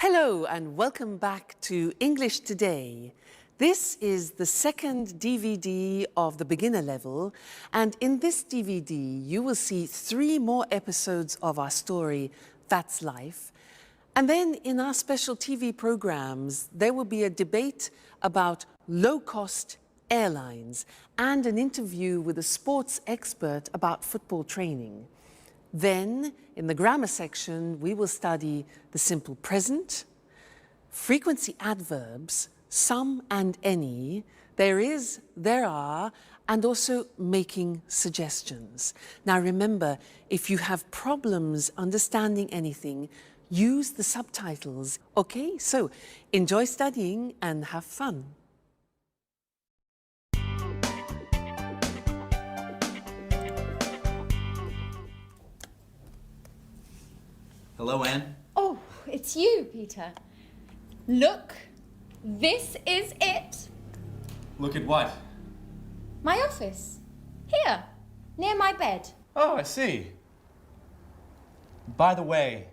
Hello and welcome back to English Today. This is the second DVD of the beginner level, and in this DVD you will see 3 more episodes of our story, That's Life. And then in our special TV programs there will be a debate about low-cost airlines and an interview with a sports expert about football training. Then, in the grammar section, we will study the simple present, frequency adverbs, some and any, there is, there are, and also making suggestions. Now remember, if you have problems understanding anything, use the subtitles. Okay, so enjoy studying and have fun. Hello, Anne. Oh, it's you, Peter. Look, this is it. Look at what? My office. Here, near my bed. Oh, I see. By the way,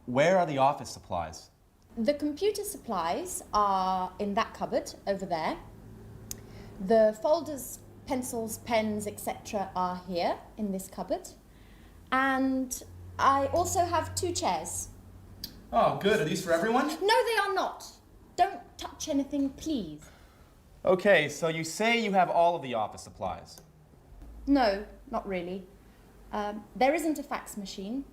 where are the office supplies? The computer supplies are in that cupboard over there. The folders, pencils, pens, etc. are here in this cupboard. And I also have 2 chairs. Oh, good. Are these for everyone? No, they are not. Don't touch anything, please. Okay, so you say you have all of the office supplies. No, not really. There isn't a fax machine.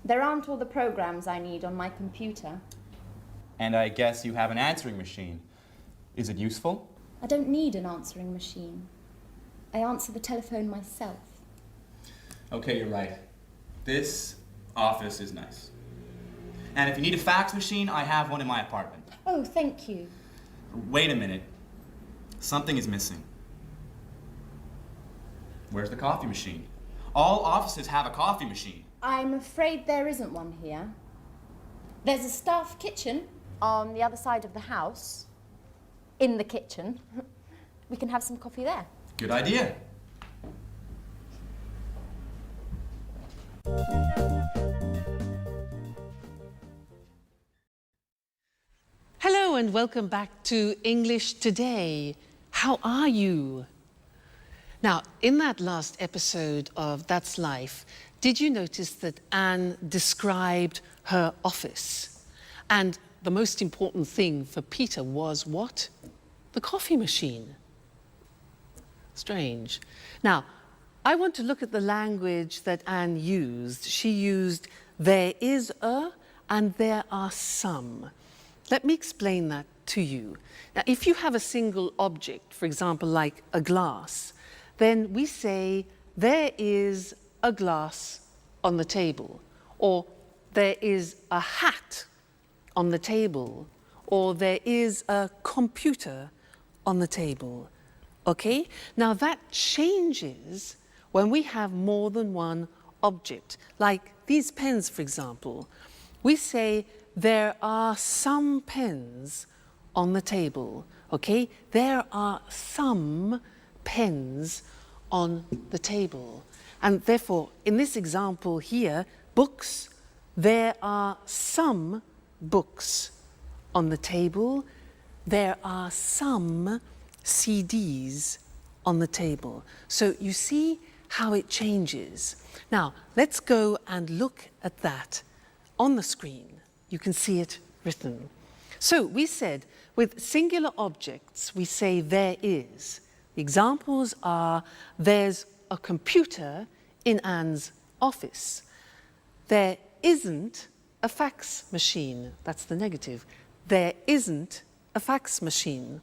There aren't all the programs I need on my computer. And I guess you have an answering machine. Is it useful? I don't need an answering machine. I answer the telephone myself. Okay, you're right. This office is nice. And if you need a fax machine, I have one in my apartment. Oh, thank you. Wait a minute. Something is missing. Where's the coffee machine? All offices have a coffee machine. I'm afraid there isn't one here. There's a staff kitchen on the other side of the house. In the kitchen. We can have some coffee there. Good idea. Hello and welcome back to English Today. How are you? Now, in that last episode of That's Life, did you notice that Anne described her office? And the most important thing for Peter was what? The coffee machine. Strange. Now, I want to look at the language that Anne used. She used there is a and there are some. Let me explain that to you. Now, if you have a single object, for example, like a glass, then we say there is a glass on the table, or there is a hat on the table, or there is a computer on the table. Okay? Now that changes when we have more than one object. Like these pens, for example. We say there are some pens on the table. Okay? There are some pens on the table. And therefore, in this example here, books, there are some books on the table. There are some CDs on the table. So you see how it changes. Now, let's go and look at that on the screen. You can see it written. So we said, with singular objects, we say there is. The examples are, there's a computer in Anne's office. There isn't a fax machine. That's the negative. There isn't a fax machine.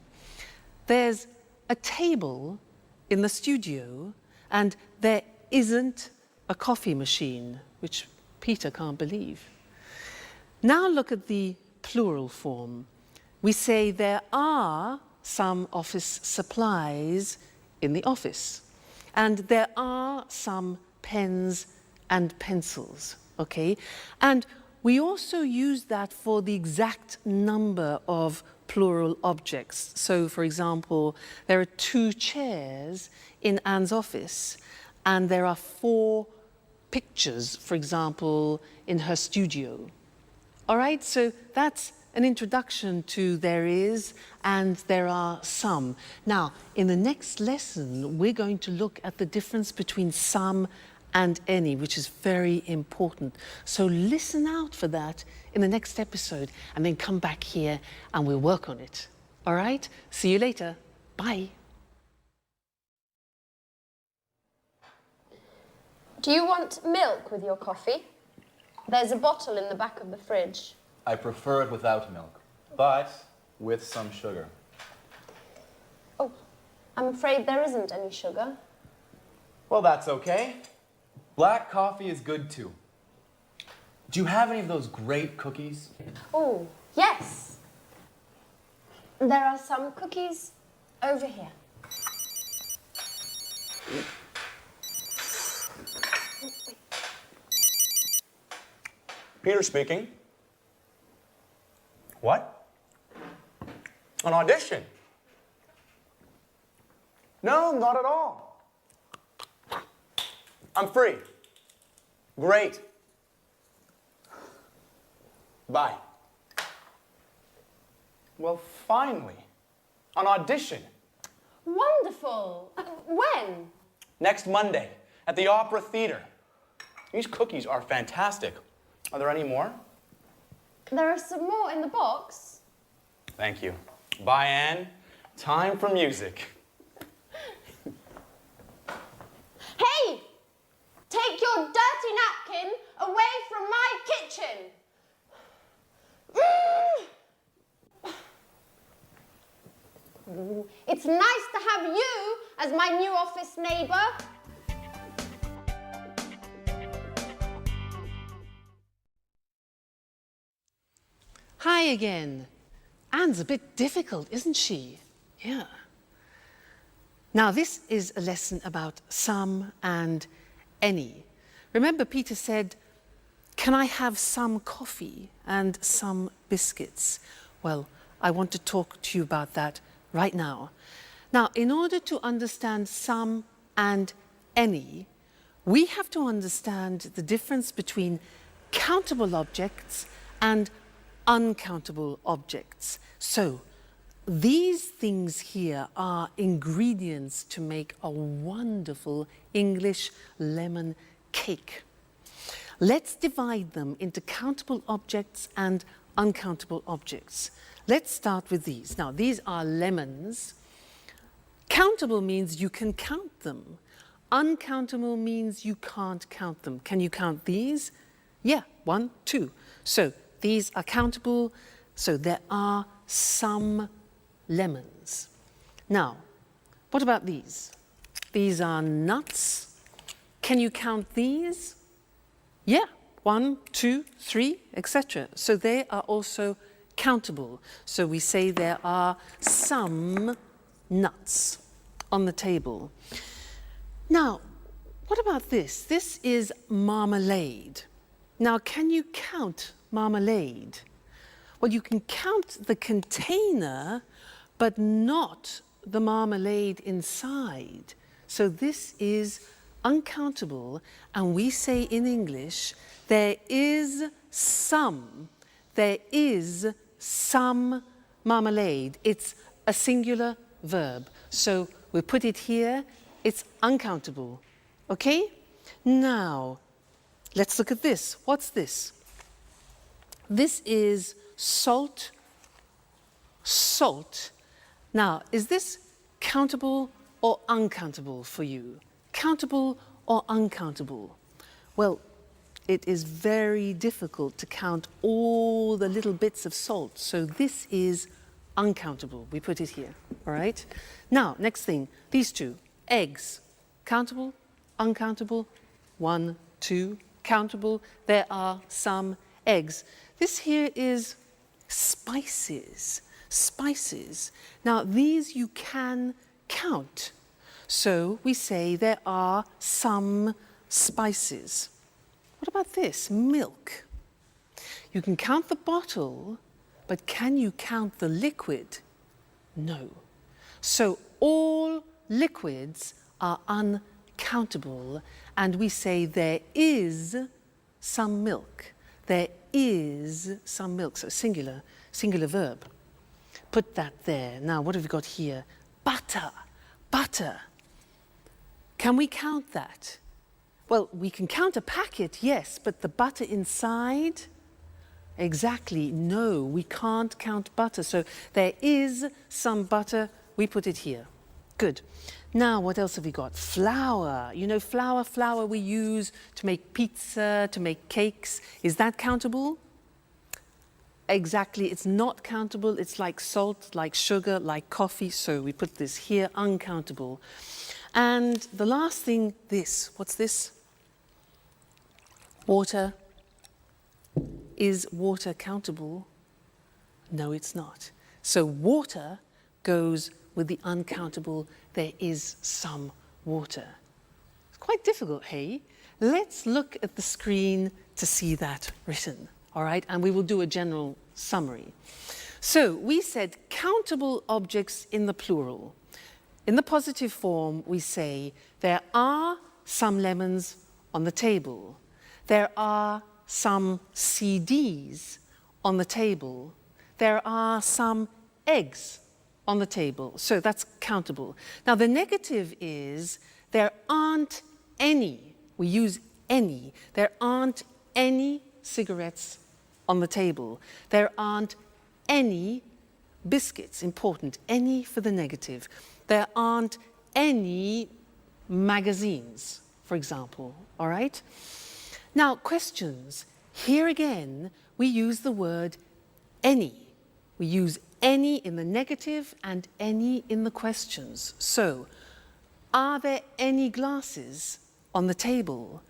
There's a table in the studio, and there isn't a coffee machine, which Peter can't believe. Now look at the plural form. We say there are some office supplies in the office, and there are some pens and pencils, okay? And we also use that for the exact number of plural objects. So, for example, there are 2 chairs in Anne's office, and there are 4 pictures, for example, in her studio. All right, so that's an introduction to there is and there are some. Now, in the next lesson, we're going to look at the difference between some and any, which is very important. So listen out for that in the next episode and then come back here and we'll work on it. All right, see you later. Bye. Do you want milk with your coffee? There's a bottle in the back of the fridge. I prefer it without milk, but with some sugar. Oh, I'm afraid there isn't any sugar. Well, that's okay. Black coffee is good too. Do you have any of those great cookies? Oh, yes. There are some cookies over here. Peter speaking. What? An audition? No, not at all. I'm free. Great. Bye. Well, finally, an audition. Wonderful. When? Next Monday at the Opera Theater. These cookies are fantastic. Are there any more? There are some more in the box. Thank you. Bye, Anne. Time for music. Hey! Take your dirty napkin away from my kitchen. It's nice to have you as my new office neighbour. Hi again. Anne's a bit difficult, isn't she? Yeah. Now, this is a lesson about some and any. Remember, Peter said, "Can I have some coffee and some biscuits?" Well, I want to talk to you about that right now. Now, in order to understand some and any, we have to understand the difference between countable objects and uncountable objects. So, these things here are ingredients to make a wonderful English lemon cake. Let's divide them into countable objects and uncountable objects. Let's start with these. Now, these are lemons. Countable means you can count them. Uncountable means you can't count them. Can you count these? Yeah, 1, 2. So these are countable, so there are some lemons. Now, what about these? These are nuts. Can you count these? Yeah, 1, 2, 3, etc. So they are also countable. So we say there are some nuts on the table. Now, what about this? This is marmalade. Now, can you count marmalade? Well, you can count the container, but not the marmalade inside. So this is uncountable, and we say in English, there is some marmalade. It's a singular verb. So we put it here, it's uncountable. Okay? Now, let's look at this. What's this? This is salt. Salt. Now, is this countable or uncountable for you? Countable or uncountable? Well, it is very difficult to count all the little bits of salt, so this is uncountable. We put it here, all right? Now, next thing, these two, eggs. Countable, uncountable, 1, 2, countable. There are some eggs. This here is spices. Spices. Now, these you can count. So we say there are some spices. What about this? Milk. You can count the bottle, but can you count the liquid? No. So all liquids are uncountable, and we say there is some milk. there is some milk. So singular verb. Put that there. Now, what have we got here? Butter, butter. Can we count that? Well, we can count a packet, yes, but the butter inside? Exactly, no, we can't count butter. So there is some butter, we put it here. Good. Now, what else have we got? Flour. You know, flour we use to make pizza, to make cakes. Is that countable? Exactly, it's not countable. It's like salt, like sugar, like coffee. So we put this here, uncountable. And the last thing, this. What's this? Water. Is water countable? No, it's not. So water goes with the uncountable. There is some water. It's quite difficult, hey? Let's look at the screen to see that written, all right? And we will do a general summary. So we said countable objects in the plural. In the positive form, we say there are some lemons on the table. There are some CDs on the table. There are some eggs on the table. So that's countable. Now the negative is there aren't any, we use any, there aren't any cigarettes on the table. There aren't any biscuits, important, any for the negative. There aren't any magazines, for example, all right? Now, questions. Here again, we use the word any. We use any in the negative and any in the questions. So, are there any glasses on the table?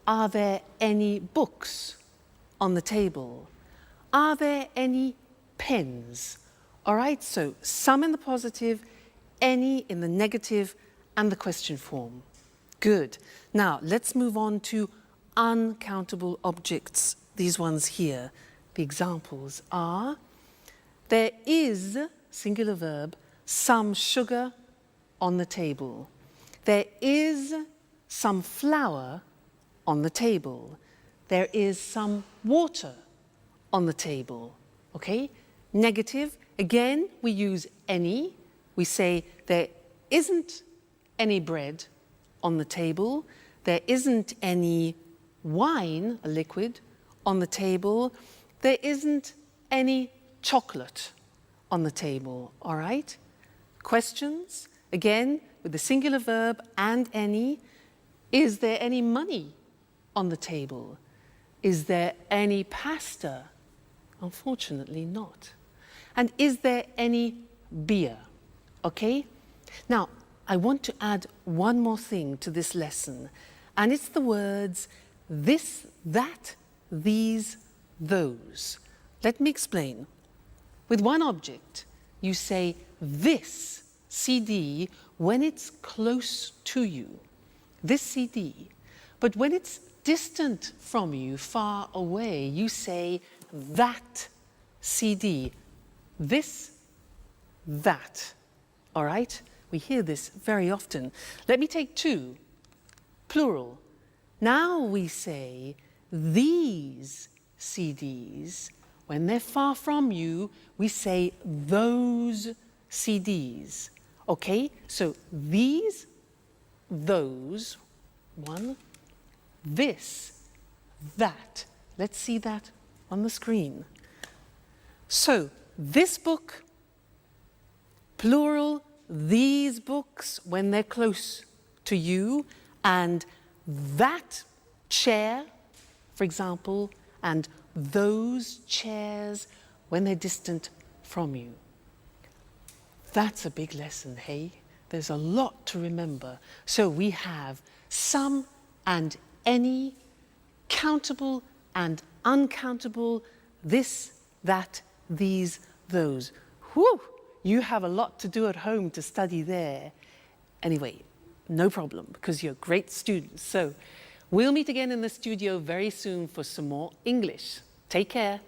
Are there any books on the table? Are there any pens? All right, so some in the positive, any in the negative, and the question form. Good. Now, let's move on to uncountable objects. These ones here. The examples are, there is, singular verb, some sugar on the table. There is some flour on the table. There is some water on the table. Okay? Negative, again, we use any. We say there isn't any bread on the table. There isn't any wine, a liquid, on the table. There isn't any chocolate on the table, all right? Questions, again, with the singular verb and any. Is there any money on the table? Is there any pasta? Unfortunately not. And is there any beer? Okay? Now, I want to add one more thing to this lesson, and it's the words this, that, these, those. Let me explain. With one object, you say this CD when it's close to you, this CD. But when it's distant from you, far away, you say that CD, this, that. All right? We hear this very often. Let me take two, plural. Now we say these CDs. When they're far from you, we say those CDs. Okay? So these, those, one, this, that. Let's see that on the screen. So this book, plural, these books when they're close to you, and that chair, for example, and those chairs when they're distant from you. That's a big lesson, hey? There's a lot to remember. So we have some and any, countable and uncountable, this, that, these, those. Whew! You have a lot to do at home to study there. Anyway, no problem, because you're great students. So we'll meet again in the studio very soon for some more English. Take care.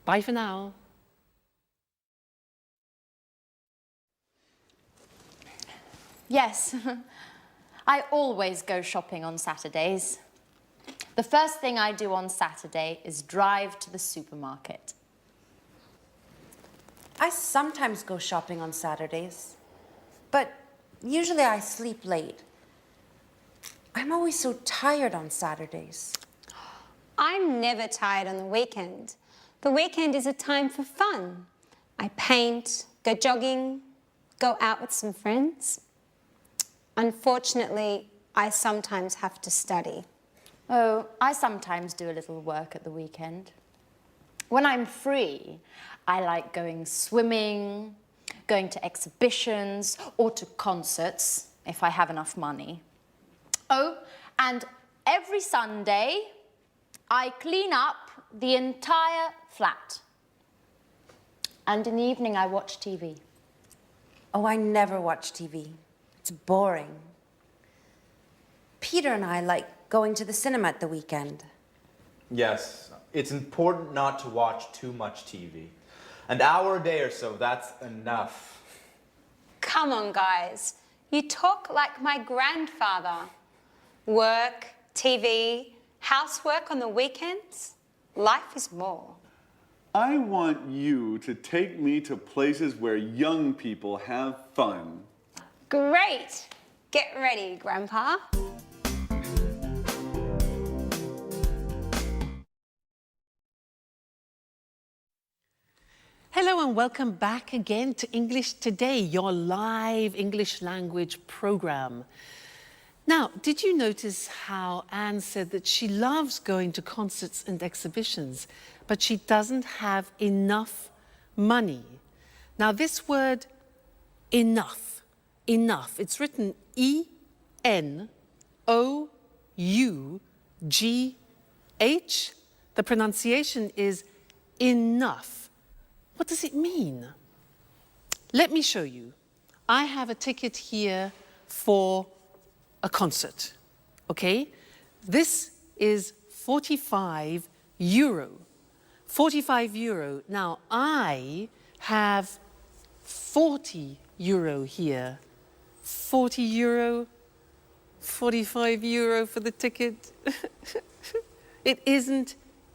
Bye for now. Yes, I always go shopping on Saturdays. The first thing I do on Saturday is drive to the supermarket. I sometimes go shopping on Saturdays, but usually I sleep late. I'm always so tired on Saturdays. I'm never tired on the weekend. The weekend is a time for fun. I paint, go jogging, go out with some friends. Unfortunately, I sometimes have to study. Oh, I sometimes do a little work at the weekend. When I'm free, I like going swimming, going to exhibitions, or to concerts, if I have enough money. Oh, and every Sunday, I clean up the entire flat. And in the evening, I watch TV. Oh, I never watch TV. It's boring. Peter and I like going to the cinema at the weekend. Yes, it's important not to watch too much TV. An hour a day or so, that's enough. Come on, guys. You talk like my grandfather. Work, TV, housework on the weekends. Life is more. I want you to take me to places where young people have fun. Great. Get ready, Grandpa. Hello and welcome back again to English Today, your live English language program. Now, did you notice how Anne said that she loves going to concerts and exhibitions, but she doesn't have enough money? Now, this word enough, it's written E-N-O-U-G-H. The pronunciation is enough. What does it mean? Let me show you. I have a ticket here for a concert, okay? This is 45 euro. 45 euro. Now, I have 40 euro here. 40 euro, 45 euro for the ticket. It isn't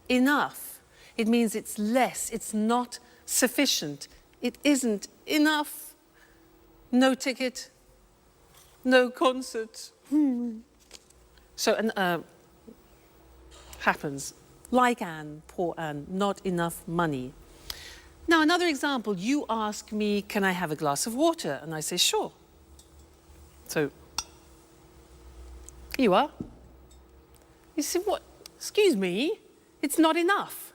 enough. It means it's less, it's not sufficient. It isn't enough. No ticket, no concert. So, happens. Like Anne, poor Anne, not enough money. Now, another example, you ask me, can I have a glass of water? And I say, sure. So, here you are. You say, what? Excuse me, it's not enough.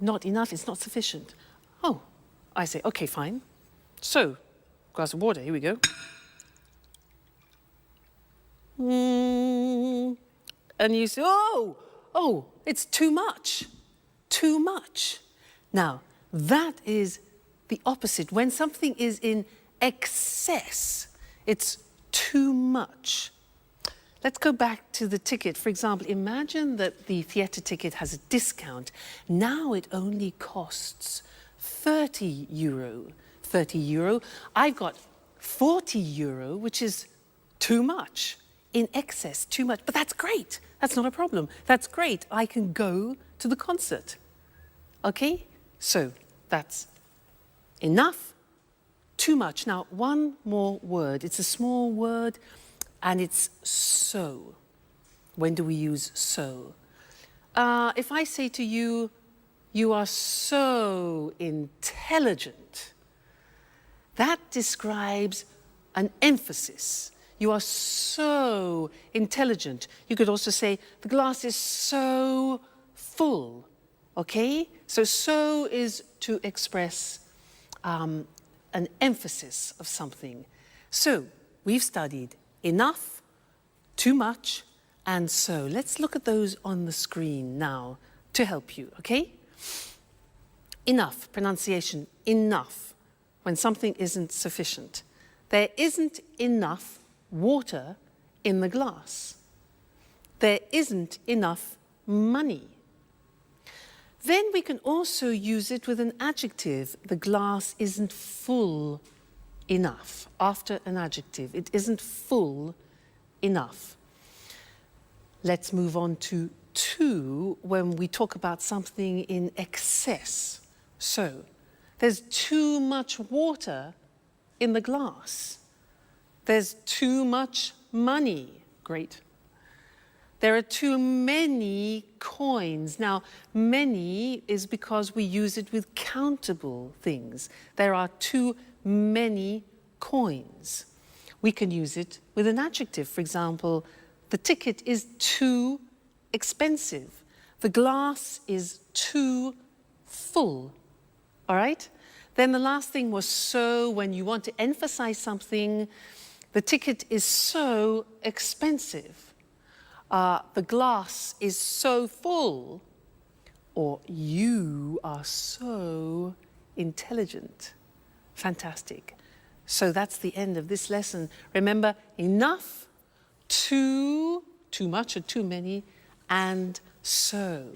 Not enough, it's not sufficient. Oh, I say, okay, fine. So, glass of water, here we go. And you say, oh, it's too much. Too much. Now, that is the opposite. When something is in excess, it's too much. Let's go back to the ticket. For example, imagine that the theatre ticket has a discount. Now it only costs 30 euro. 30 euro. I've got 40 euro, which is too much. In excess, too much. But that's great. That's not a problem. That's great. I can go to the concert. Okay? So that's enough, too much. Now, one more word. It's a small word, and it's so. When do we use so? If I say to you, you are so intelligent, that describes an emphasis. You are so intelligent. You could also say, the glass is so full, okay? So is to express an emphasis of something. So, we've studied enough, too much, and so. Let's look at those on the screen now to help you, okay? Enough, pronunciation, enough, when something isn't sufficient. There isn't enough water in the glass. There isn't enough money. Then we can also use it with an adjective. The glass isn't full enough. After an adjective, it isn't full enough. let's move on to 2 when we talk about something in excess. So, there's too much water in the glass. There's too much money. Great. There are too many coins. Now, many is because we use it with countable things. There are too many coins. We can use it with an adjective. For example, the ticket is too expensive. The glass is too full. All right? Then the last thing was so, when you want to emphasize something, the ticket is so expensive. The glass is so full, or you are so intelligent. Fantastic. So that's the end of this lesson. Remember, enough, too much or too many, and so.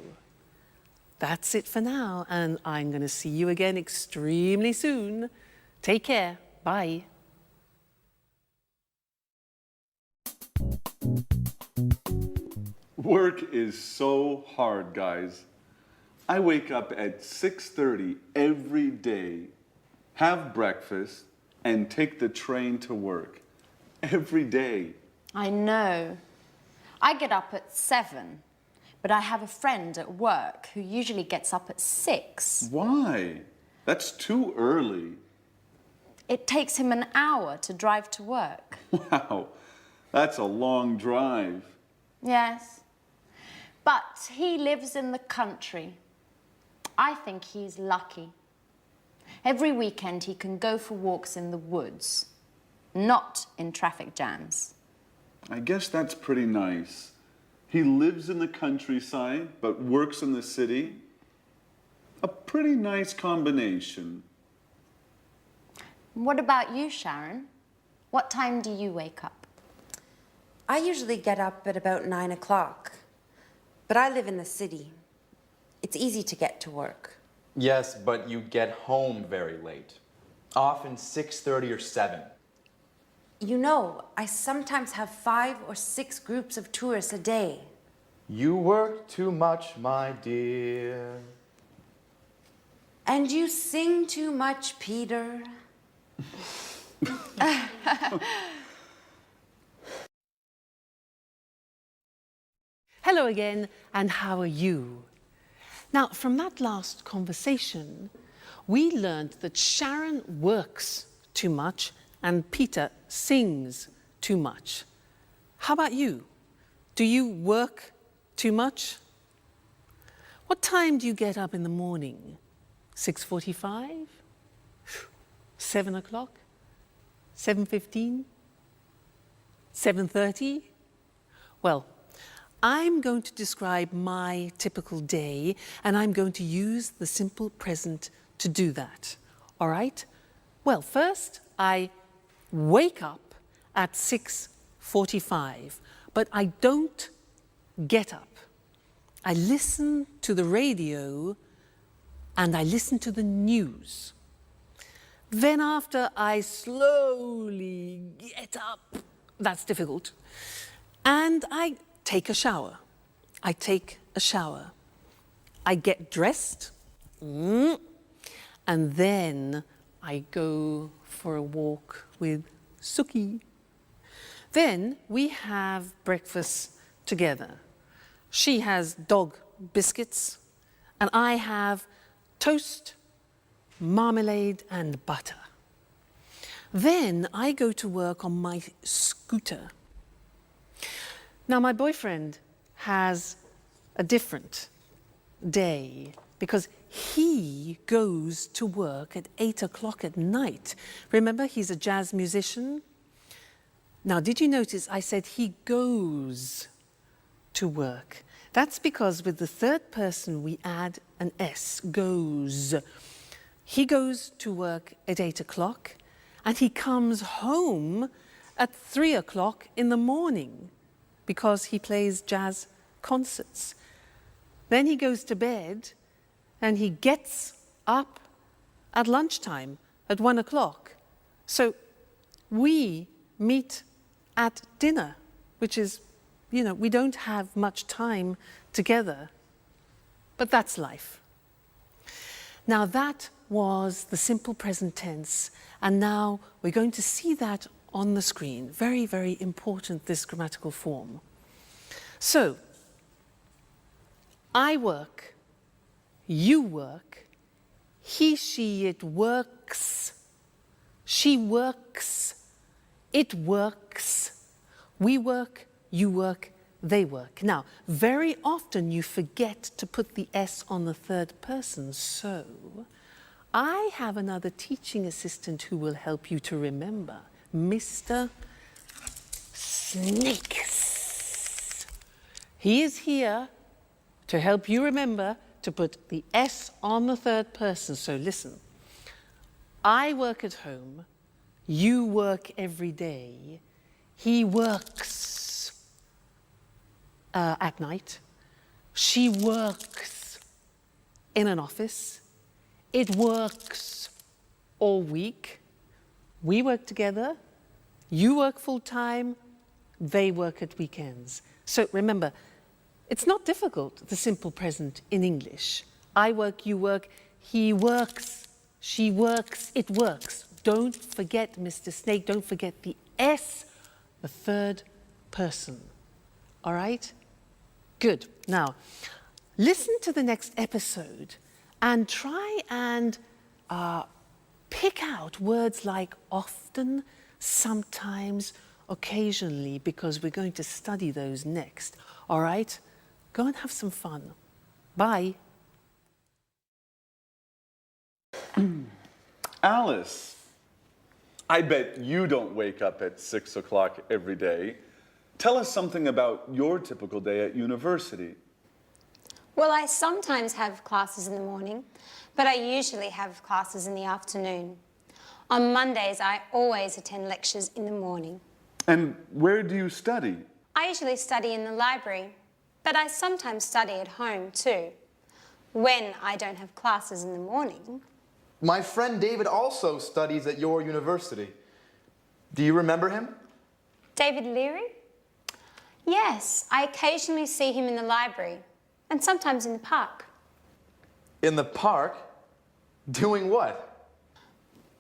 That's it for now, and I'm going to see you again extremely soon. Take care. Bye. Work is so hard, guys. I wake up at 6:30 every day, have breakfast, and take the train to work. Every day. I know. I get up at 7, but I have a friend at work who usually gets up at 6. Why? That's too early. It takes him an hour to drive to work. Wow, that's a long drive. Yes. But he lives in the country. I think he's lucky. Every weekend he can go for walks in the woods, not in traffic jams. I guess that's pretty nice. He lives in the countryside, but works in the city. A pretty nice combination. What about you, Sharon? What time do you wake up? I usually get up at about 9 o'clock, but I live in the city. It's easy to get to work. Yes, but you get home very late. Often 6:30 or 7. You know, I sometimes have 5 or 6 groups of tourists a day. You work too much, my dear. And you sing too much, Peter. Hello again, and how are you? Now, from that last conversation, we learned that Sharon works too much and Peter sings too much. How about you? Do you work too much? What time do you get up in the morning? 6:45? 7 o'clock? 7:15? 7:30? Well, I'm going to describe my typical day, and I'm going to use the simple present to do that. All right? Well, first, I wake up at 6:45, but I don't get up. I listen to the radio and I listen to the news. Then after, I slowly get up. That's difficult. And I take a shower. I take a shower. I get dressed. And then I go for a walk with Suki. Then we have breakfast together. She has dog biscuits, and I have toast, marmalade, and butter. Then I go to work on my scooter. Now, my boyfriend has a different day because he goes to work at 8 o'clock at night. Remember, he's a jazz musician. Now, did you notice I said he goes to work? That's because with the third person we add an S, goes. He goes to work at 8 o'clock and he comes home at 3 o'clock in the morning because he plays jazz concerts. Then he goes to bed and he gets up at lunchtime at 1 o'clock. So we meet at dinner, which is we don't have much time together. But that's life. Now that was the simple present tense, and now we're going to see that on the screen. Very, very important, this grammatical form. So, I work, you work, he, she, it works, she works, it works, we work, you work, they work. Now, very often you forget to put the S on the third person, so I have another teaching assistant who will help you to remember, Mr. Snakes. He is here to help you remember to put the S on the third person. So listen, I work at home, you work every day, he works at night, she works in an office, it works all week, we work together, you work full-time, they work at weekends. So remember, it's not difficult, the simple present in English. I work, you work, he works, she works, it works. Don't forget, Mr. Snake, don't forget the S, the third person. All right? Good. Now, listen to the next episode and try and pick out words like often, sometimes, occasionally, because we're going to study those next. All right? Go and have some fun. Bye. Alice, I bet you don't wake up at 6 o'clock every day. Tell us something about your typical day at university. Well, I sometimes have classes in the morning, but I usually have classes in the afternoon. On Mondays, I always attend lectures in the morning. And where do you study? I usually study in the library, but I sometimes study at home too, when I don't have classes in the morning. My friend David also studies at your university. Do you remember him? David Leary? Yes, I occasionally see him in the library and sometimes in the park. In the park? Doing what?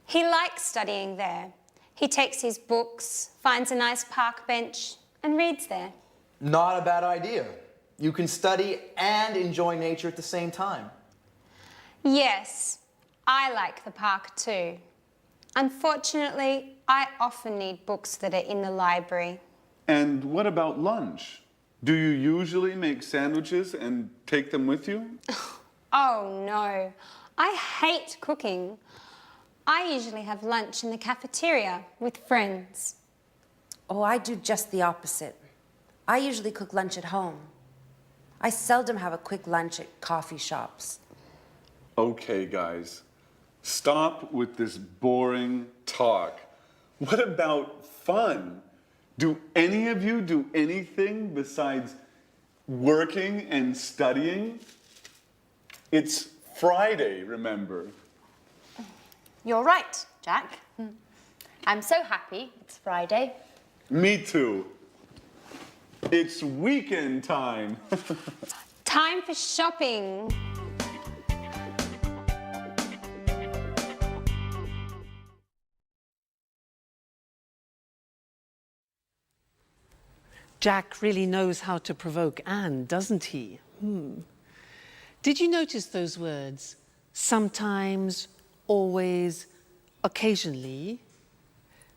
He likes studying there. He takes his books, finds a nice park bench and reads there. Not a bad idea. You can study and enjoy nature at the same time. Yes, I like the park too. Unfortunately, I often need books that are in the library. And what about lunch? Do you usually make sandwiches and take them with you? Oh no, I hate cooking. I usually have lunch in the cafeteria with friends. Oh, I do just the opposite. I usually cook lunch at home. I seldom have a quick lunch at coffee shops. Okay, guys, stop with this boring talk. What about fun? Do any of you do anything besides working and studying? It's Friday, remember? You're right, Jack. I'm so happy it's Friday. Me too. It's weekend time. Time for shopping. Jack really knows how to provoke Anne, doesn't he? Did you notice those words? Sometimes, always, occasionally?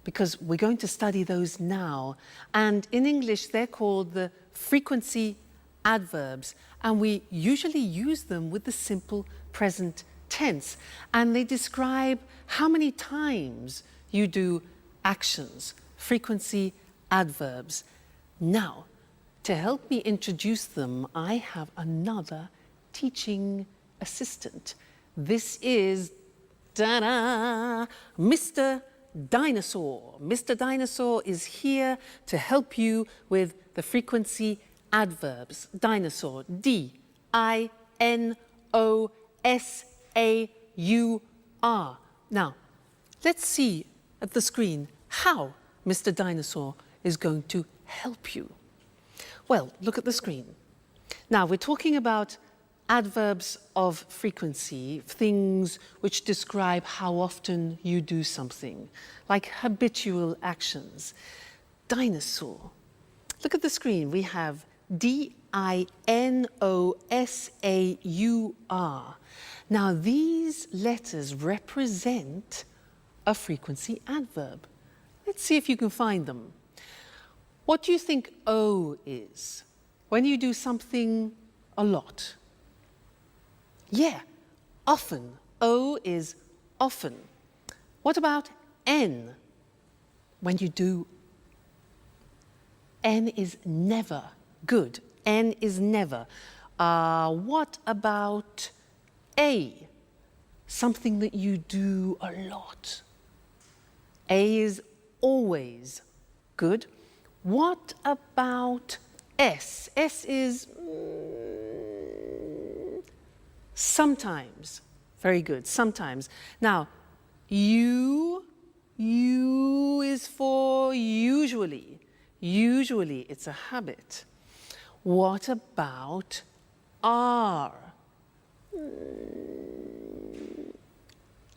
Because we're going to study those now. And in English, they're called the frequency adverbs. And we usually use them with the simple present tense. And they describe how many times you do actions, frequency adverbs. Now, to help me introduce them, I have another teaching assistant. This is, ta-da, Mr. Dinosaur. Mr. Dinosaur is here to help you with the frequency adverbs. Dinosaur, D-I-N-O-S-A-U-R. Now, let's see at the screen how Mr. Dinosaur is going to help you. Well, look at the screen. Now, we're talking about adverbs of frequency, things which describe how often you do something, like habitual actions. Dinosaur. Look at the screen. We have D-I-N-O-S-A-U-R. Now, these letters represent a frequency adverb. Let's see if you can find them. What do you think O is? When you do something a lot. Yeah, often. O is often. What about N? When you do, N is never. Good. N is never. What about A? Something that you do a lot. A is always. Good. What about S? S is sometimes. Very good, sometimes. Now, U is for usually. Usually, it's a habit. What about R?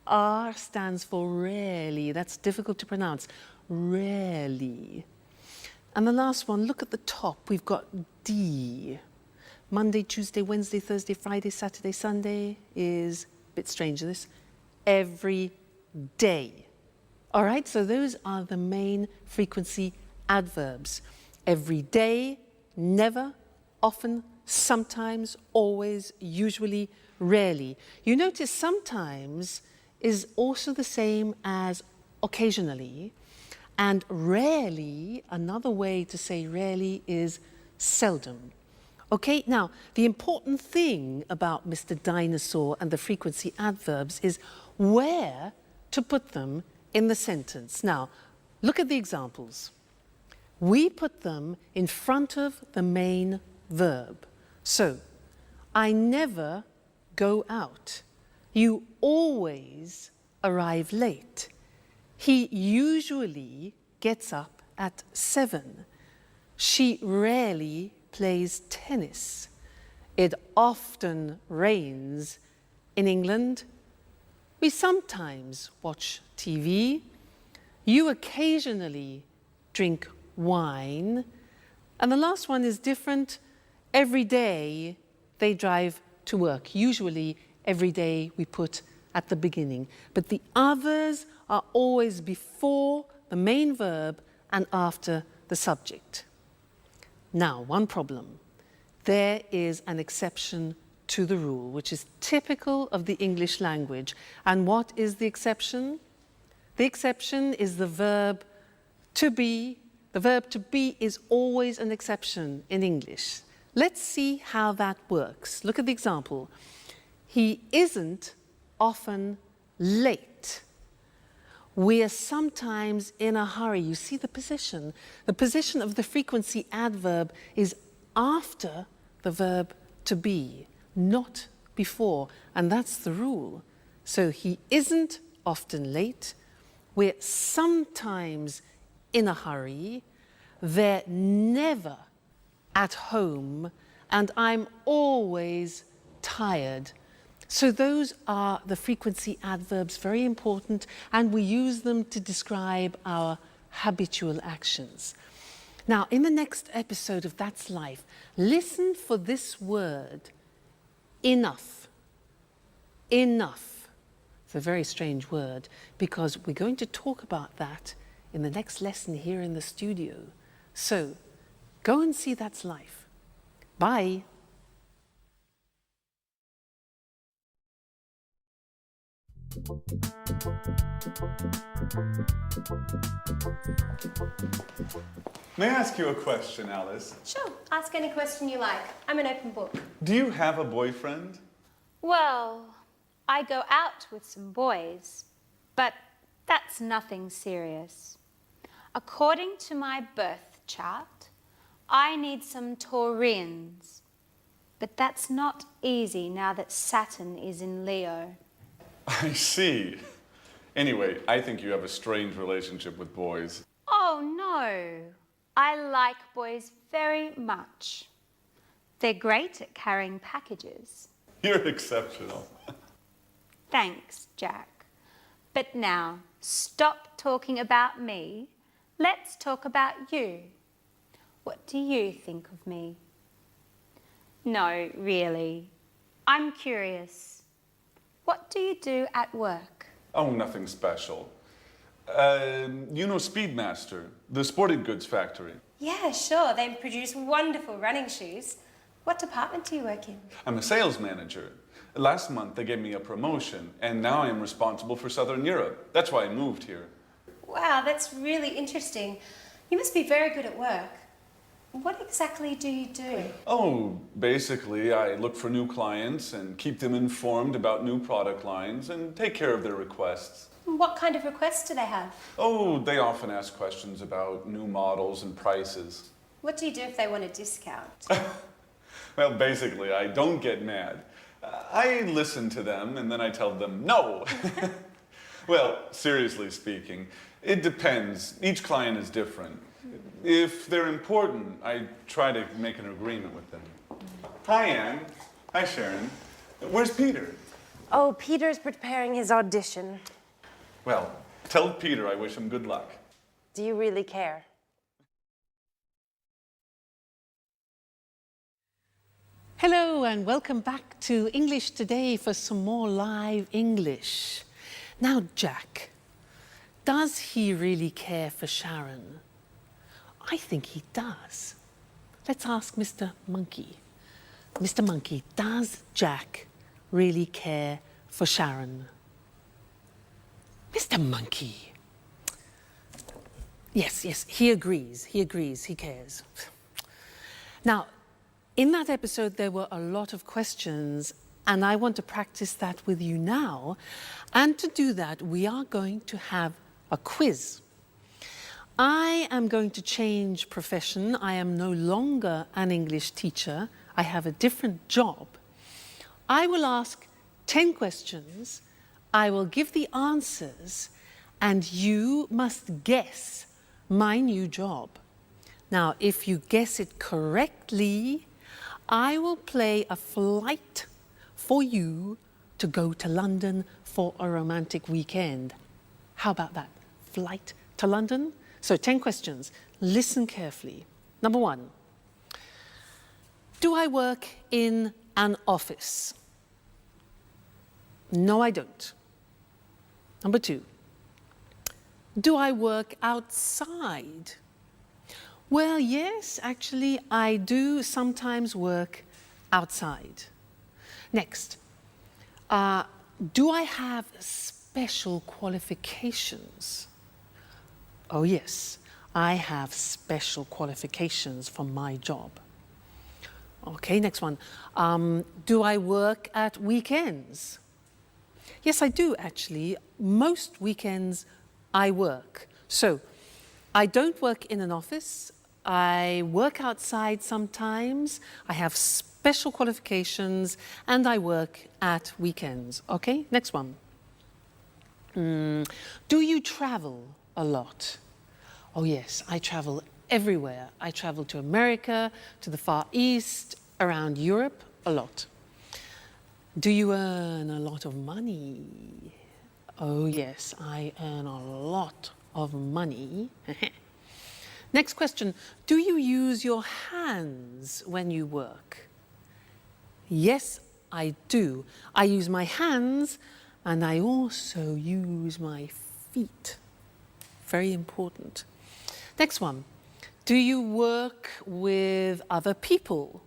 R stands for rarely. That's difficult to pronounce. Rarely. And the last one, look at the top. We've got D. Monday, Tuesday, Wednesday, Thursday, Friday, Saturday, Sunday is, a bit strange this, every day. All right, so those are the main frequency adverbs. Every day, never, often, sometimes, always, usually, rarely. You notice sometimes is also the same as occasionally, and rarely, another way to say rarely is seldom. Okay, now, the important thing about Mr. Dinosaur and the frequency adverbs is where to put them in the sentence. Now, look at the examples. We put them in front of the main verb. So, I never go out. You always arrive late. He usually gets up at 7. She rarely plays tennis. It often rains in England. We sometimes watch TV. You occasionally drink wine. And the last one is different. Every day they drive to work. Usually every day we put at the beginning. But the others are always before the main verb and after the subject. Now, one problem. There is an exception to the rule, which is typical of the English language. And what is the exception? The exception is the verb to be. The verb to be is always an exception in English. Let's see how that works. Look at the example. He isn't often late. We are sometimes in a hurry. You see the position. The position of the frequency adverb is after the verb to be, not before. And that's the rule. So he isn't often late. We're sometimes in a hurry. They're never at home. And I'm always tired. So those are the frequency adverbs, very important, and we use them to describe our habitual actions. Now, in the next episode of That's Life, listen for this word, enough. Enough. It's a very strange word, because we're going to talk about that in the next lesson here in the studio. So, go and see That's Life. Bye. May I ask you a question, Alice? Sure, ask any question you like. I'm an open book. Do you have a boyfriend? Well, I go out with some boys, but that's nothing serious. According to my birth chart, I need some Taurians. But that's not easy now that Saturn is in Leo. I see. Anyway, I think you have a strange relationship with boys. Oh no, I like like boys very much. They're great at carrying packages. You're exceptional. Thanks, Jack. But now, stop talking about me. Let's talk about you. What do you think of me? No, really. I'm curious. What do you do at work? Oh, nothing special. You know Speedmaster, the sporting goods factory. Yeah, sure. They produce wonderful running shoes. What department do you work in? I'm a sales manager. Last month they gave me a promotion, and now I am responsible for Southern Europe. That's why I moved here. Wow, that's really interesting. You must be very good at work. What exactly do you do? Oh, basically, I look for new clients and keep them informed about new product lines and take care of their requests. What kind of requests do they have? Oh, they often ask questions about new models and prices. What do you do if they want a discount? Well, basically, I don't get mad. I listen to them and then I tell them no. Well, seriously speaking, it depends. Each client is different. If they're important, I try to make an agreement with them. Hi, Anne. Hi, Sharon. Where's Peter? Oh, Peter's preparing his audition. Well, tell Peter I wish him good luck. Do you really care? Hello and welcome back to English Today for some more live English. Now, Jack, does he really care for Sharon? I think he does. Let's ask Mr. Monkey. Mr. Monkey, does Jack really care for Sharon? Mr. Monkey. Yes, he agrees, he cares. Now, in that episode, there were a lot of questions, and I want to practice that with you now. And to do that, we are going to have a quiz. I am going to change profession. I am no longer an English teacher. I have a different job. I will ask 10 questions. I will give the answers, and you must guess my new job. Now, if you guess it correctly, I will play a flight for you to go to London for a romantic weekend. How about that? Flight to London? So 10 questions. Listen carefully. Number 1. Do I work in an office? No, I don't. Number 2. Do I work outside? Well, yes, actually, I do sometimes work outside. Next, do I have special qualifications? Oh, yes, I have special qualifications for my job. Okay, next one. Do I work at weekends? Yes, I do, actually. Most weekends I work. So, I don't work in an office. I work outside sometimes. I have special qualifications, and I work at weekends. Okay, next one. Do you travel a lot? Oh, yes, I travel everywhere. I travel to America, to the Far East, around Europe, a lot. Do you earn a lot of money? Oh, yes, I earn a lot of money. Next question. Do you use your hands when you work? Yes, I do. I use my hands and I also use my feet. Very important. Next one. Do you work with other people?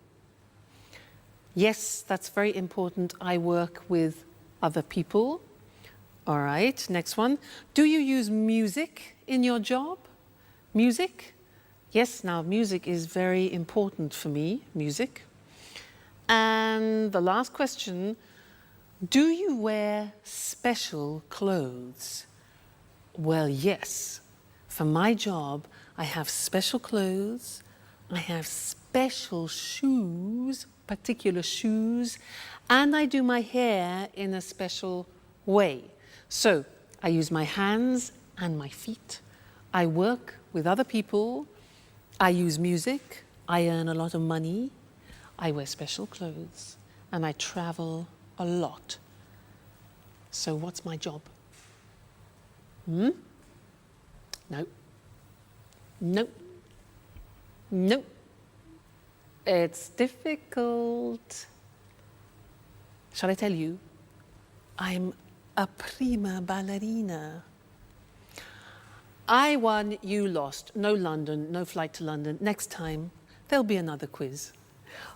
Yes, that's very important. I work with other people. All right, next one. Do you use music in your job? Music? Yes, now music is very important for me, music. And the last question, do you wear special clothes? Well, yes. For my job, I have special clothes, I have special shoes, particular shoes, and I do my hair in a special way. So, I use my hands and my feet. I work with other people, I use music, I earn a lot of money, I wear special clothes, and I travel a lot. So what's my job? No. Nope. Nope. It's difficult. Shall I tell you? I'm a prima ballerina. I won, you lost. No London, no flight to London. Next time, there'll be another quiz.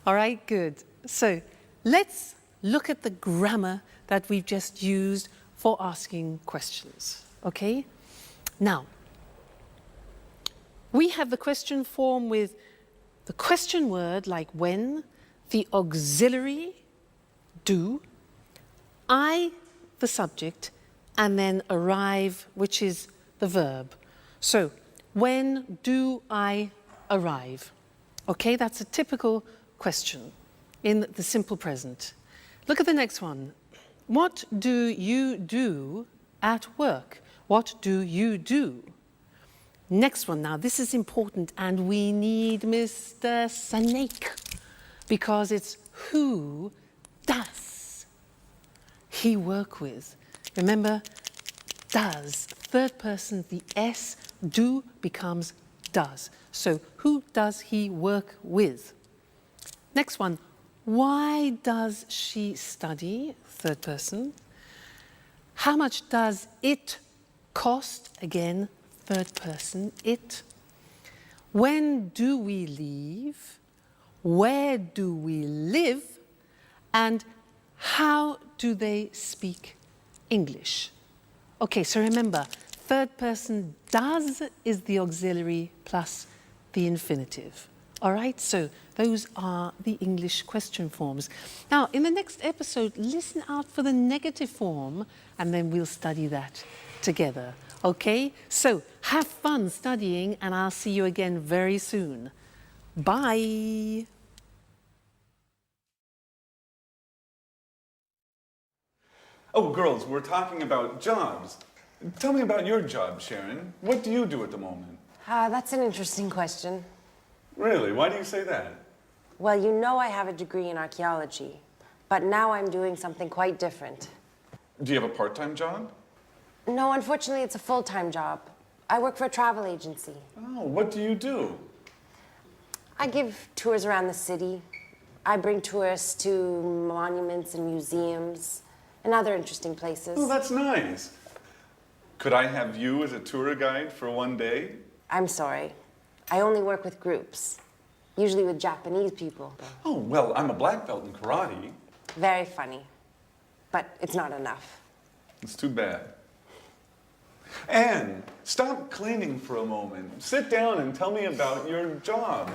All right, good. So let's look at the grammar that we've just used for asking questions, okay? Now, we have the question form with the question word like when, the auxiliary, do, I, the subject, and then arrive, which is the verb. So, when do I arrive? Okay, that's a typical question in the simple present. Look at the next one. What do you do at work? What do you do? Next one now, this is important, and we need Mr. Snake because it's who does he work with? Remember, does, third person, the S, do becomes does. So who does he work with? Next one, why does she study? Third person. How much does it cost? Again, third person, it. When do we leave? Where do we live? And how do they speak English? Okay, so remember, third person does is the auxiliary plus the infinitive. All right, so those are the English question forms. Now, in the next episode, listen out for the negative form, and then we'll study that together. Okay, so have fun studying, and I'll see you again very soon. Bye. Oh, girls, we're talking about jobs. Tell me about your job, Sharon. What do you do at the moment? That's an interesting question. Really? Why do you say that? Well, you know I have a degree in archaeology, but now I'm doing something quite different. Do you have a part-time job? No, unfortunately, it's a full-time job. I work for a travel agency. Oh, what do you do? I give tours around the city. I bring tourists to monuments and museums and other interesting places. Oh, that's nice. Could I have you as a tour guide for one day? I'm sorry. I only work with groups, usually with Japanese people. Oh, well, I'm a black belt in karate. Very funny, but it's not enough. It's too bad. Anne, stop cleaning for a moment. Sit down and tell me about your job.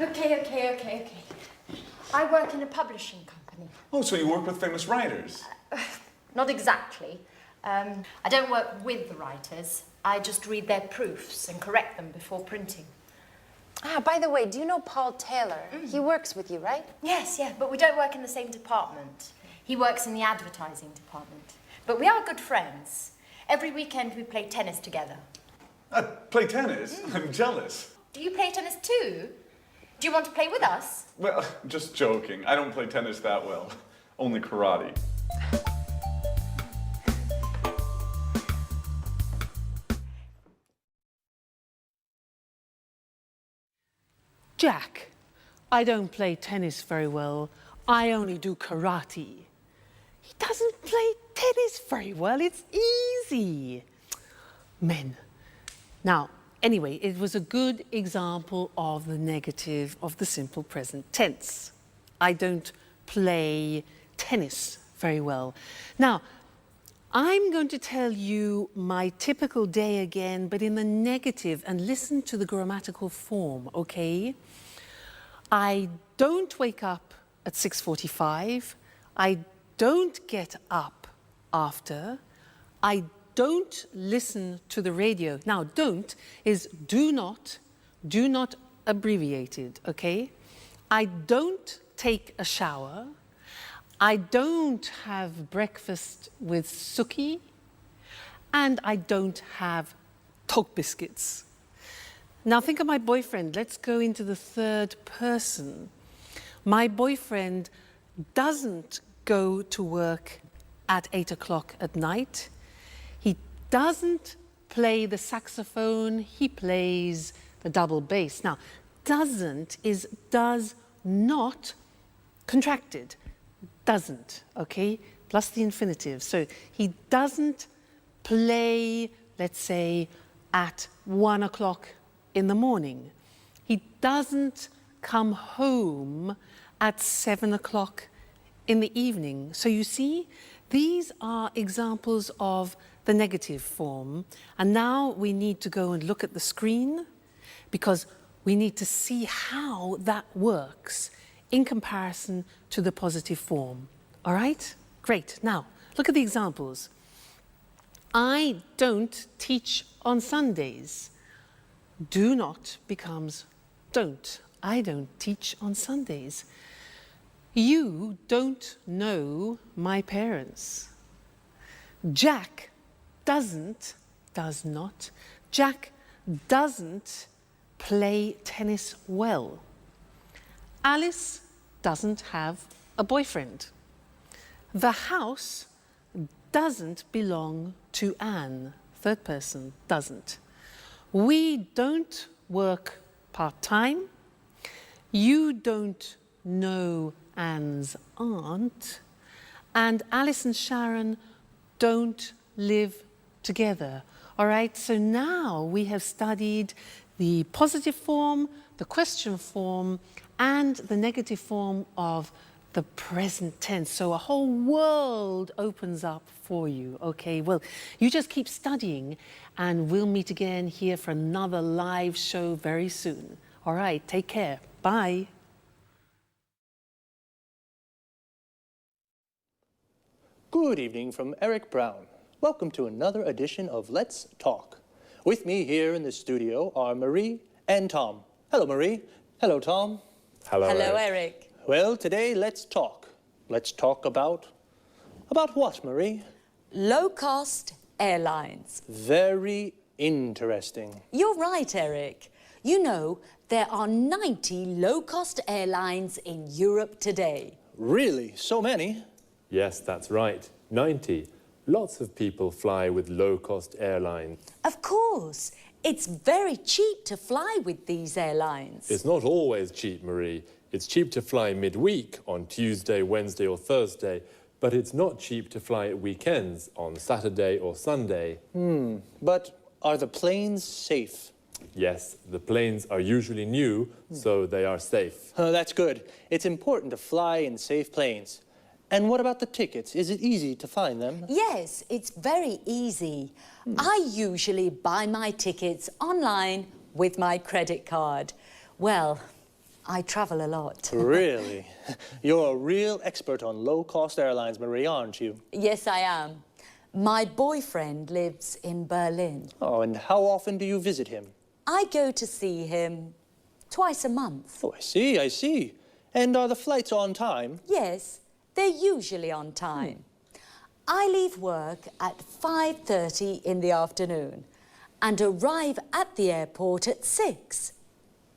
Okay. I work in a publishing company. Oh, so you work with famous writers? Not exactly. I don't work with the writers. I just read their proofs and correct them before printing. By the way, do you know Paul Taylor? He works with you, right? Yes, but we don't work in the same department. He works in the advertising department. But we are good friends. Every weekend we play tennis together. Play tennis? I'm jealous. Do you play tennis too? Do you want to play with us? Well, just joking. I don't play tennis that well. Only karate. Jack, I don't play tennis very well. I only do karate. He doesn't play tennis very well. It's easy. Men. Now, anyway, it was a good example of the negative of the simple present tense. I don't play tennis very well. Now, I'm going to tell you my typical day again, but in the negative, and listen to the grammatical form, okay? I don't wake up at 6:45. I don't get up after. I don't listen to the radio. Now, don't is do not abbreviated, okay? I don't take a shower. I don't have breakfast with Suki, and I don't have dog biscuits. Now think of my boyfriend. Let's go into the third person. My boyfriend doesn't go to work at 8 o'clock at night. He doesn't play the saxophone. He plays the double bass. Now, doesn't is does not contracted. Doesn't, okay? Plus the infinitive. So he doesn't play, let's say, at 1 o'clock in the morning. He doesn't come home at 7 o'clock in the evening. So you see, these are examples of the negative form. And now we need to go and look at the screen because we need to see how that works in comparison to the positive form. All right? Great. Now, look at the examples. I don't teach on Sundays. Do not becomes don't. I don't teach on Sundays. You don't know my parents. Jack doesn't, does not. Jack doesn't play tennis well. Alice doesn't have a boyfriend. The house doesn't belong to Anne. Third person, doesn't. We don't work part-time. You don't know Anne's aunt. And Alice and Sharon don't live together. All right, so now we have studied the positive form, the question form, and the negative form of the present tense. So a whole world opens up for you, okay? Well, you just keep studying and we'll meet again here for another live show very soon. All right, take care. Bye. Good evening from Eric Brown. Welcome to another edition of Let's Talk. With me here in the studio are Marie and Tom. Hello, Marie. Hello, Tom. Hello, Eric. Well, today, let's talk. Let's talk about what, Marie? Low-cost airlines. Very interesting. You're right, Eric. You know, there are 90 low-cost airlines in Europe today. Really? So many? Yes, that's right. 90. Lots of people fly with low-cost airlines. Of course. It's very cheap to fly with these airlines. It's not always cheap, Marie. It's cheap to fly midweek on Tuesday, Wednesday or Thursday, but it's not cheap to fly at weekends on Saturday or Sunday. But are the planes safe? Yes, the planes are usually new, so they are safe. That's good. It's important to fly in safe planes. And what about the tickets? Is it easy to find them? Yes, it's very easy. I usually buy my tickets online with my credit card. Well, I travel a lot. Really? You're a real expert on low-cost airlines, Marie, aren't you? Yes, I am. My boyfriend lives in Berlin. Oh, and how often do you visit him? I go to see him twice a month. Oh, I see. And are the flights on time? Yes, they're usually on time. I leave work at 5:30 in the afternoon and arrive at the airport at 6.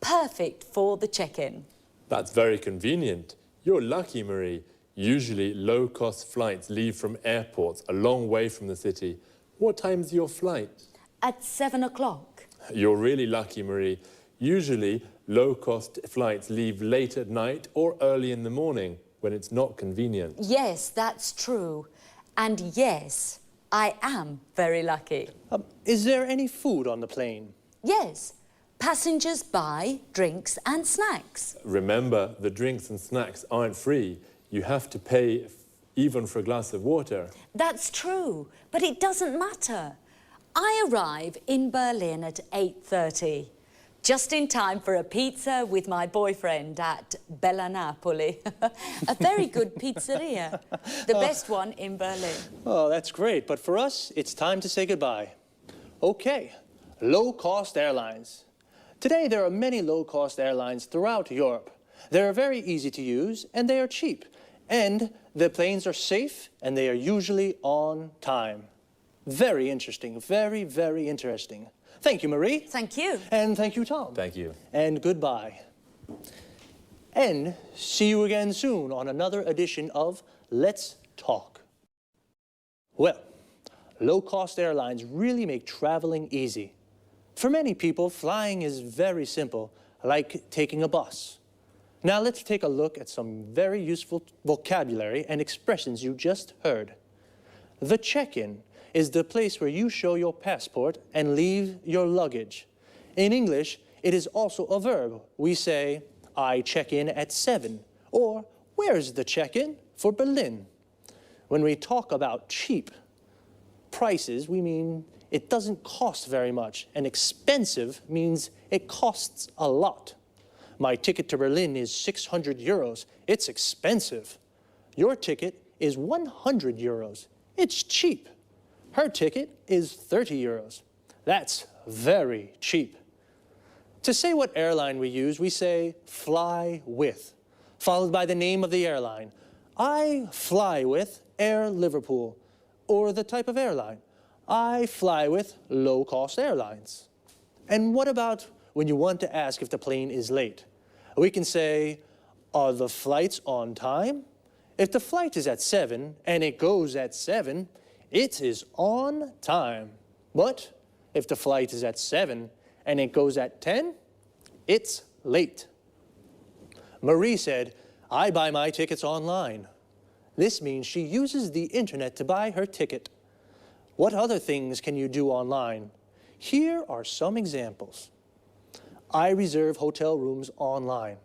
Perfect for the check-in. That's very convenient. You're lucky, Marie. Usually, low-cost flights leave from airports a long way from the city. What time's your flight? At 7 o'clock. You're really lucky, Marie. Usually, low-cost flights leave late at night or early in the morning when it's not convenient. Yes, that's true. And yes, I am very lucky. Is there any food on the plane? Yes. Passengers buy drinks and snacks. Remember, the drinks and snacks aren't free. You have to pay even for a glass of water. That's true, but it doesn't matter. I arrive in Berlin at 8:30, just in time for a pizza with my boyfriend at Bella Napoli. A very good pizzeria, the best one in Berlin. Oh, that's great. But for us, it's time to say goodbye. Okay, low-cost airlines. Today, there are many low-cost airlines throughout Europe. They are very easy to use, and they are cheap. And the planes are safe, and they are usually on time. Very interesting, very, very interesting. Thank you, Marie. Thank you. And thank you, Tom. Thank you. And goodbye. And see you again soon on another edition of Let's Talk. Well, low-cost airlines really make traveling easy. For many people, flying is very simple, like taking a bus. Now let's take a look at some very useful vocabulary and expressions you just heard. The check-in is the place where you show your passport and leave your luggage. In English, it is also a verb. We say, I check in at 7, or where's the check-in for Berlin? When we talk about cheap prices, we mean it doesn't cost very much, and expensive means it costs a lot. My ticket to Berlin is 600 euros. It's expensive. Your ticket is 100 euros. It's cheap. Her ticket is 30 euros. That's very cheap. To say what airline we use, we say fly with, followed by the name of the airline. I fly with Air Liverpool, or the type of airline. I fly with low-cost airlines. And what about when you want to ask if the plane is late? We can say, are the flights on time? If the flight is at 7 and it goes at 7, it is on time. But if the flight is at 7 and it goes at 10, it's late. Marie said, I buy my tickets online. This means she uses the internet to buy her ticket. What other things can you do online? Here are some examples. I reserve hotel rooms online.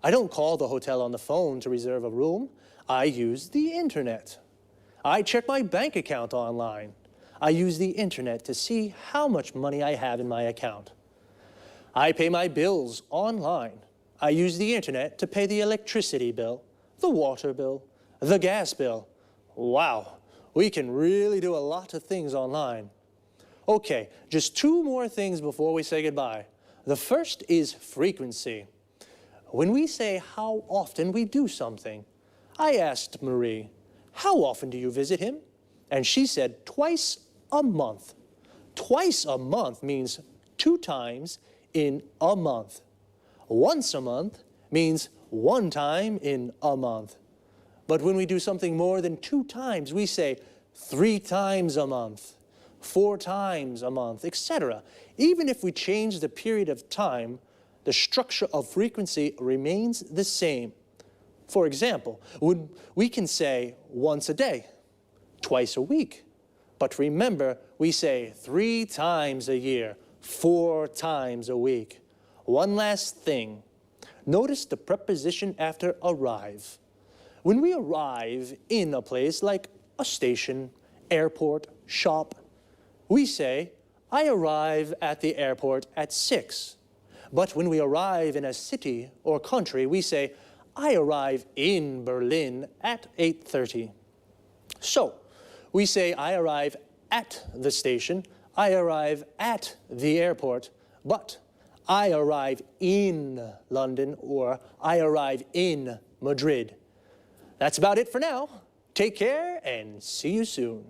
I don't call the hotel on the phone to reserve a room. I use the internet. I check my bank account online. I use the internet to see how much money I have in my account. I pay my bills online. I use the internet to pay the electricity bill, the water bill, the gas bill. Wow, we can really do a lot of things online. Okay, just 2 more things before we say goodbye. The first is frequency. When we say how often we do something, I asked Marie, how often do you visit him? And she said twice a month. Twice a month means 2 times in a month. Once a month means 1 time in a month. But when we do something more than 2 times, we say 3 times a month, 4 times a month, etc. Even if we change the period of time, the structure of frequency remains the same. For example, we can say once a day, twice a week. But remember, we say 3 times a year, 4 times a week. One last thing. Notice the preposition after arrive. When we arrive in a place like a station, airport, shop, we say, I arrive at the airport at 6. But when we arrive in a city or country, we say, I arrive in Berlin at 8:30. So, we say, I arrive at the station, I arrive at the airport, but I arrive in London or I arrive in Madrid. That's about it for now. Take care and see you soon.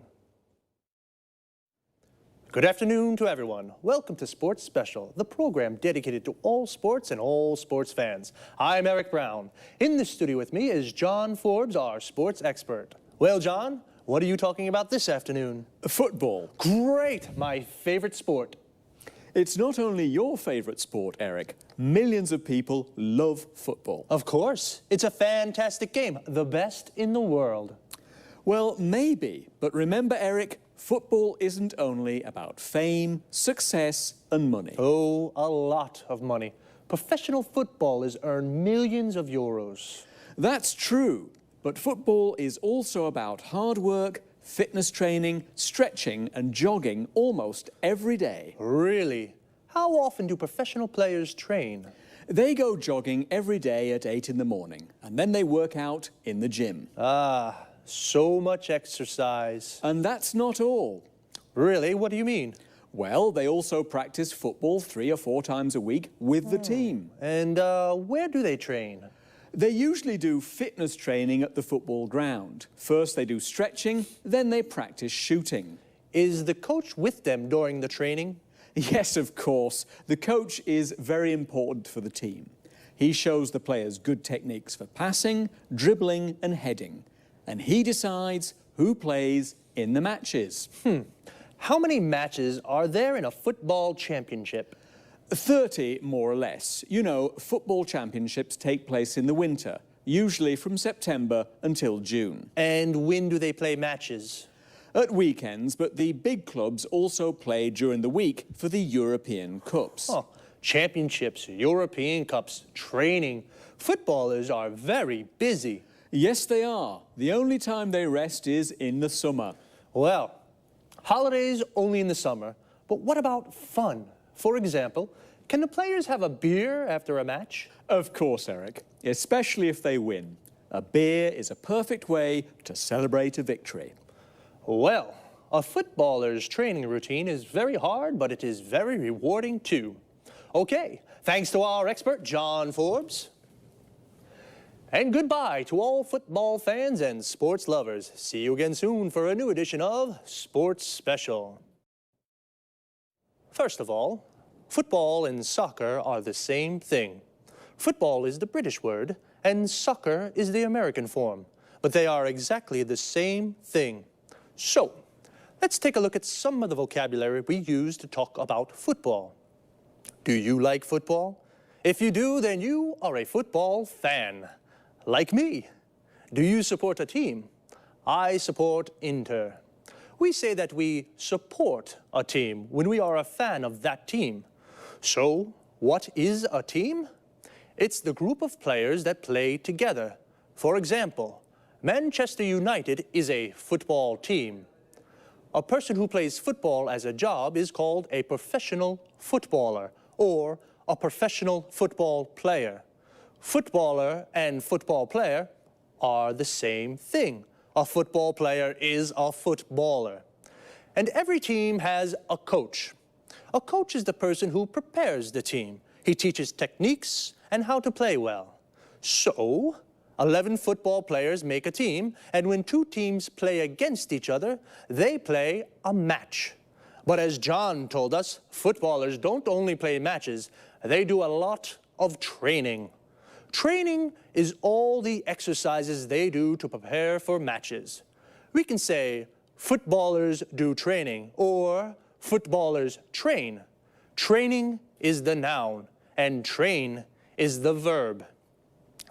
Good afternoon to everyone. Welcome to Sports Special, the program dedicated to all sports and all sports fans. I'm Eric Brown. In the studio with me is John Forbes, our sports expert. Well, John, what are you talking about this afternoon? Football. Great, my favorite sport. It's not only your favorite sport, Eric. Millions of people love football. Of course. It's a fantastic game, the best in the world. Well, maybe, but remember, Eric, football isn't only about fame, success, and money. Oh, a lot of money. Professional football has earned millions of euros. That's true, but football is also about hard work, fitness training, stretching, and jogging almost every day. Really? How often do professional players train? They go jogging every day at 8 in the morning, and then they work out in the gym. Ah, so much exercise. And that's not all. Really? What do you mean? Well, they also practice football 3 or 4 times a week with the team. And where do they train? They usually do fitness training at the football ground. First they do stretching, then they practice shooting. Is the coach with them during the training? Yes, of course. The coach is very important for the team. He shows the players good techniques for passing, dribbling and heading. And he decides who plays in the matches. How many matches are there in a football championship? 30, more or less. You know, football championships take place in the winter, usually from September until June. And when do they play matches? At weekends, but the big clubs also play during the week for the European Cups. Oh, championships, European Cups, training. Footballers are very busy. Yes, they are. The only time they rest is in the summer. Well, holidays only in the summer, but what about fun? For example, can the players have a beer after a match? Of course, Eric, especially if they win. A beer is a perfect way to celebrate a victory. Well, a footballer's training routine is very hard, but it is very rewarding too. Okay, thanks to our expert, John Forbes. And goodbye to all football fans and sports lovers. See you again soon for a new edition of Sports Special. First of all, football and soccer are the same thing. Football is the British word, and soccer is the American form, but they are exactly the same thing. So, let's take a look at some of the vocabulary we use to talk about football. Do you like football? If you do, then you are a football fan. Like me. Do you support a team? I support Inter. We say that we support a team when we are a fan of that team. So, what is a team? It's the group of players that play together. For example, Manchester United is a football team. A person who plays football as a job is called a professional footballer or a professional football player. Footballer and football player are the same thing. A football player is a footballer. And every team has a coach. A coach is the person who prepares the team. He teaches techniques and how to play well. So, 11 football players make a team, and when two teams play against each other, they play a match. But as John told us, footballers don't only play matches, they do a lot of training. Training is all the exercises they do to prepare for matches. We can say, footballers do training, or footballers train. Training is the noun, and train is the verb.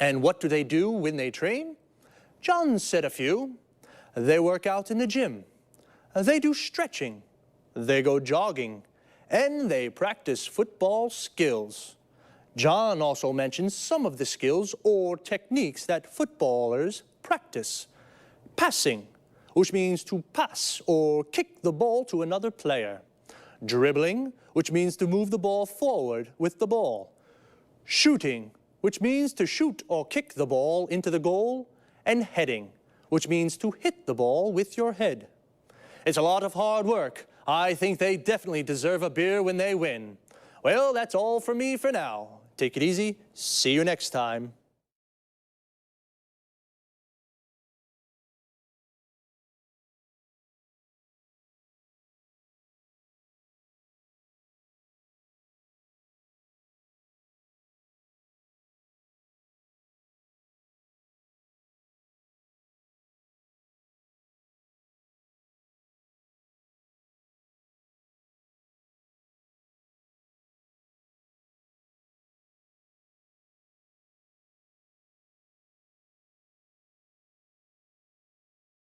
And what do they do when they train? John said a few. They work out in the gym. They do stretching. They go jogging. And they practice football skills. John also mentions some of the skills or techniques that footballers practice. Passing, which means to pass or kick the ball to another player. Dribbling, which means to move the ball forward with the ball. Shooting, which means to shoot or kick the ball into the goal. And heading, which means to hit the ball with your head. It's a lot of hard work. I think they definitely deserve a beer when they win. Well, that's all from me for now. Take it easy. See you next time.